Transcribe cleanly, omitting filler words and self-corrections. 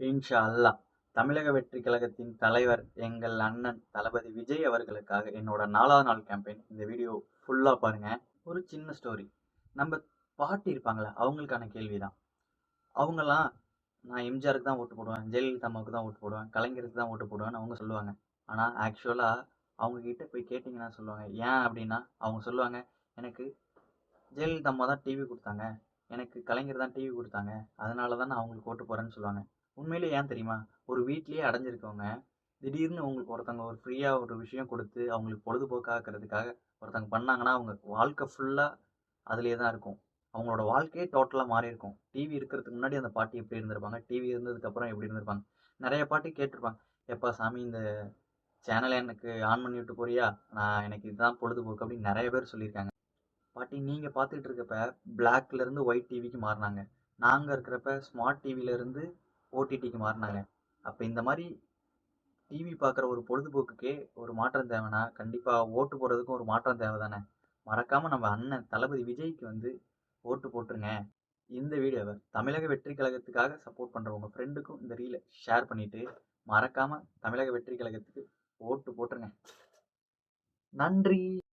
இன்ஷா அல்லாஹ். தமிழக வெற்றிக் கழகத்தின் தலைவர் எங்கள் அண்ணன் தளபதி விஜய் அவர்களுக்காக என்னோட 4வது நாள் கேம்பெயின். இந்த வீடியோ ஃபுல்லா பாருங்க. ஒரு சின்ன ஸ்டோரி. நம்ம பாட்டி இருப்பாங்கல்ல, அவங்களுக்கான கேள்விதான். அவங்கலாம் நான் எம்ஜிஆருக்கு தான் ஓட்டு போடுவேன், ஜெயலலிதா அம்மாவுக்கு தான் ஓட்டு போடுவேன், கலைஞருக்கு தான் ஓட்டு போடுவேன்னு அவங்க சொல்லுவாங்க. ஆனா ஆக்சுவலா அவங்க கிட்ட போய் கேட்டீங்கன்னா சொல்லுவாங்க. ஏன் அப்படின்னா, அவங்க சொல்லுவாங்க, எனக்கு ஜெயலலிதா அம்மா தான் டிவி குடுத்தாங்க. எனக்கு கலைஞர் தான் டிவி குடுத்தாங்க. அதனால தான் நான் அவங்களுக்கு ஓட்டு போடுறேன்னு சொல்லுவாங்க. உண்மையிலேயே ஏன் தெரியுமா? ஒரு வீட்லயே அடைஞ்சிருக்கவங்க, திடீர்னு உங்களுக்கு ஒருத்தவங்க ஒரு ஃப்ரீயா ஒரு விஷயம் குடுத்து, அவங்களுக்கு பொழுதுபோக்காக்குறதுக்காக ஒருத்தவங்க பண்ணாங்கன்னா, அவங்க வாழ்க்கை ஃபுல்லா அதிலேயே தான் இருக்கும். அவங்களோட வாழ்க்கையே டோட்டலா மாறியிருக்கும். டிவி இருக்கிறதுக்கு முன்னாடி அந்த பாட்டி எப்படி இருந்திருப்பாங்க, டிவி இருந்ததுக்கு அப்புறம் எப்படி இருந்திருப்பாங்க. நெறைய பாட்டி கேட்டுருப்பாங்க. "எப்பா சாமி இந்த சேனல எனக்கு ஆன் பண்ணி விட்டு போறியா? எனக்கு இதுதான் பொழுதுபோக்கு" அப்படின்னு நெறைய பேர் சொல்லியிருக்காங்க. பாட்டி நீங்க பார்த்துட்டு இருக்கப்ப பிளாக்ல இருந்து ஒயிட் டிவிக்கு மாறுனாங்க. நாங்க இருக்கிறப்ப ஸ்மார்ட் டிவில இருந்து ஓடிடிக்கு மாறுனாங்க. அப்ப இந்த மாரி டிவி பார்க்குற ஒரு பொழுதுபோக்குக்கே ஒரு மாற்றம் தேவைன்னா, கண்டிப்பா ஓட்டு போடுறதுக்கும் ஒரு மாற்றம் தேவை தானே! மறக்காம நம்ம அண்ணன் தளபதி விஜய்க்கு வந்து ஓட்டு போட்டுருங்க. இந்த வீடியோவ தமிழக வெற்றி கழகத்துக்காக சப்போர்ட் பண்ற உங்க ஃப்ரெண்டுக்கும் இந்த ரீல ஷேர் பண்ணிட்டு, மறக்காம தமிழக வெற்றி கழகத்துக்கு ஓட்டு போட்டுருங்க. நன்றி!